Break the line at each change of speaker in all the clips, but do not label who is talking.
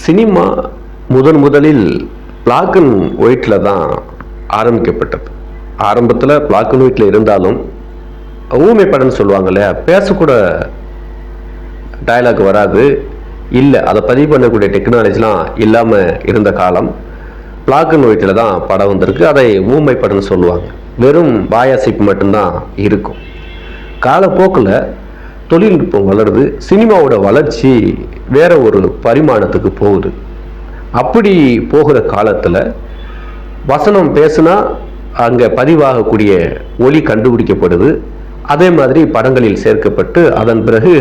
Cinema முதலில் black and ஒயிட்டில் தான் ஆரம்பிக்கப்பட்டது. ஆரம்பத்தில் பிளாக் அண்ட் ஒயிட்டில் இருந்தாலும் ஊமை படம்னு சொல்லுவாங்க இல்லையா, பேசக்கூட டயலாக் வராது, இல்லை அதை பதிவு பண்ணக்கூடிய டெக்னாலஜிலாம் இல்லாமல் இருந்த காலம். பிளாக் அண்ட் ஒயிட்டில் தான் படம் வந்திருக்கு. அதை ஊமை படம்னு சொல்லுவாங்க. வெறும் வாயாசிப்பு மட்டும்தான் இருக்கும். காலப்போக்கில் தொழில்நுட்பம் வளருது, சினிமாவோட வளர்ச்சி வேற ஒரு பரிமாணத்துக்கு போகுது. அப்படி போகிற காலத்தில் வசனம் பேசுனா அங்கே பதிவாகக்கூடிய ஒலி கண்டுபிடிக்கப்படுது. அதே மாதிரி படங்களில் சேர்க்கப்பட்டு அதன் பிறகு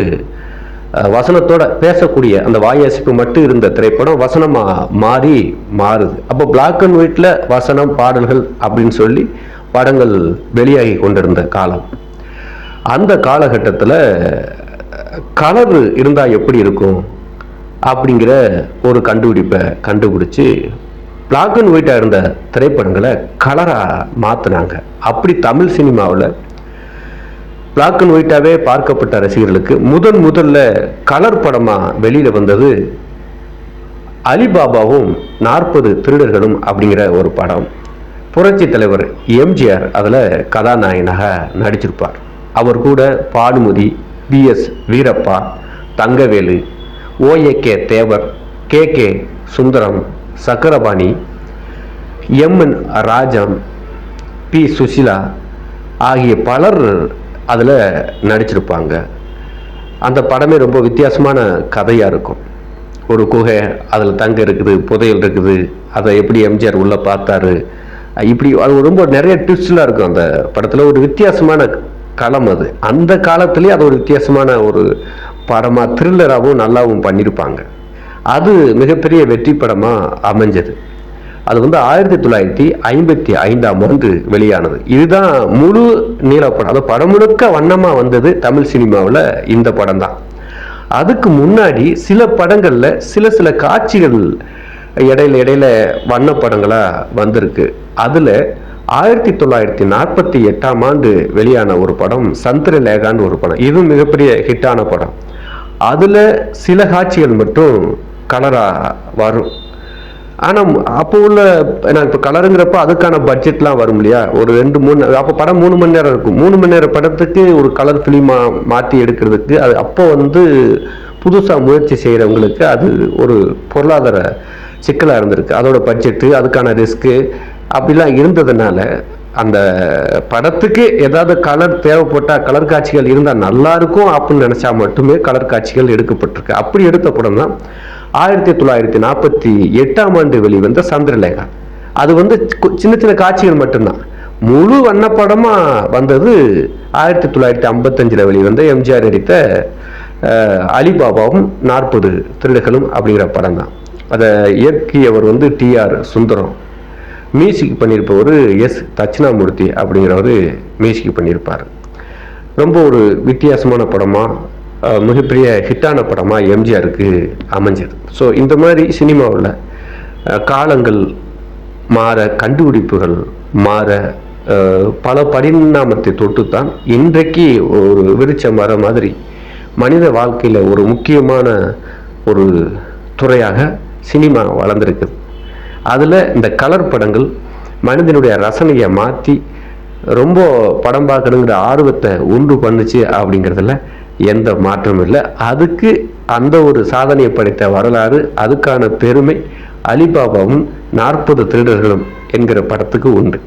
வசனத்தோட பேசக்கூடிய அந்த வாயசிப்பு மட்டும் இருந்த திரைப்படம் வசனமாக மாறுது. அப்போ பிளாக் அண்ட் ஒயிட்டில் வசனம் பாடல்கள் அப்படின்னு சொல்லி படங்கள் வெளியாகி கொண்டிருந்த காலம். அந்த காலகட்டத்தில் கலர் இருந்தால் எப்படி இருக்கும் அப்படிங்கிற ஒரு கண்டுபிடிப்பை கண்டுபிடிச்சி பிளாக் அண்ட் ஒயிட்டாக இருந்த திரைப்படங்களை கலராக மாற்றினாங்க. அப்படி தமிழ் சினிமாவில் பிளாக் அண்ட் ஒயிட்டாகவே பார்க்கப்பட்ட ரசிகர்களுக்கு முதல்ல கலர் படமாக வெளியில் வந்தது அலிபாபாவும் 40 திருடர்களும் அப்படிங்கிற ஒரு படம். புரட்சி தலைவர் எம்ஜிஆர் அதில் கதாநாயகனாக நடிச்சிருப்பார். அவர் கூட Bhanumathi, P S Veerappa, Thangavelu, O A K Thevar, K Sundaram, Chakrapani, M N Rajam, P Susheela ஆகிய பலர் அதில் நடிச்சிருப்பாங்க. அந்த படமே ரொம்ப வித்தியாசமான கதையாக இருக்கும். ஒரு குகை, அதில் தங்க இருக்குது, புதையல் இருக்குது, அதை எப்படி எம்ஜிஆர் உள்ளே பார்த்தாரு, இப்படி அது ரொம்ப நிறைய ட்விஸ்ட்லாம் இருக்கும். அந்த படத்தில் ஒரு வித்தியாசமான களம் அது. அந்த காலத்துலேயே அது ஒரு வித்தியாசமான ஒரு படமாக த்ரில்லராகவும் நல்லாவும் பண்ணியிருப்பாங்க. அது மிகப்பெரிய வெற்றி படமாக அமைஞ்சது. அது 1955 வெளியானது. இதுதான் முழு நீளப்படம். அது படம் முழுக்க வண்ணமாக வந்தது தமிழ் சினிமாவில் இந்த படம் தான். அதுக்கு முன்னாடி சில படங்களில் சில காட்சிகள் இடையில வண்ண படங்களாக வந்திருக்கு. அதில் 1948 வெளியான ஒரு படம் சந்திரலேகான்னு ஒரு படம். இது மிகப்பெரிய ஹிட்டான படம். அதில் சில காட்சிகள் மட்டும் கலராக வரும். ஆனால் அப்போ உள்ள இப்போ கலருங்கிறப்ப அதுக்கான பட்ஜெட்லாம் வரும் இல்லையா, ஒரு 2-3 அப்போ படம் 3 மணி நேரம் இருக்கும். 3 மணி நேரம் படத்துக்கு ஒரு கலர் ஃபிலிமாக மாற்றி எடுக்கிறதுக்கு அது அப்போ புதுசாக முயற்சி செய்கிறவங்களுக்கு அது ஒரு பொருளாதார சிக்கலாக இருந்திருக்கு. அதோட பட்ஜெட்டு, அதுக்கான ரிஸ்க்கு அப்படிலாம் இருந்ததுனால அந்த படத்துக்கு ஏதாவது கலர் தேவைப்பட்டால் கலர் காட்சிகள் இருந்தால் நல்லாயிருக்கும் அப்படின்னு நினச்சா மட்டுமே கலர் காட்சிகள் எடுக்கப்பட்டிருக்கு. அப்படி எடுத்த படம் தான் 1948 வெளிவந்த சந்திரலேகா. அது சின்ன காட்சிகள் மட்டும்தான். முழு வண்ணப்படமாக வந்தது 1955 வெளிவந்த எம்ஜிஆர் நடித்த அலிபாபாவும் 40 திருடர்களும் அப்படிங்கிற படம் தான். அதை இயக்கியவர் டிஆர் சுந்தரம், மியூசிக் பண்ணியிருப்பவர் எஸ் தட்சிணாமூர்த்தி அப்படிங்கிறவர் மியூசிக் பண்ணியிருப்பார். ரொம்ப ஒரு வித்தியாசமான படமாக, மிகப்பெரிய ஹிட்டான படமாக எம்ஜிஆருக்கு அமைஞ்சது. ஸோ இந்த மாதிரி சினிமாவில் காலங்கள் மாற, கண்டுபிடிப்புகள் மாற, பல பரிணாமத்தை தொட்டுத்தான் இன்றைக்கு ஒரு விருட்ச மரம் மாதிரி மனித வாழ்க்கையில் ஒரு முக்கியமான ஒரு துறையாக சினிமா வளர்ந்துருக்குது. அதில் இந்த கலர் படங்கள் மனிதனுடைய ரசனையை மாற்றி ரொம்ப படம் பார்க்கணுங்கிற ஆர்வத்தை உண்டு பண்ணுச்சு அப்படிங்கிறதுல எந்த மாற்றமும் இல்லை. அதுக்கு அந்த ஒரு சாதனையை படைத்த வரலாறு, அதுக்கான பெருமை அலிபாபாவும் 40 திருடர்களும் என்கிற படத்துக்கு உண்டு.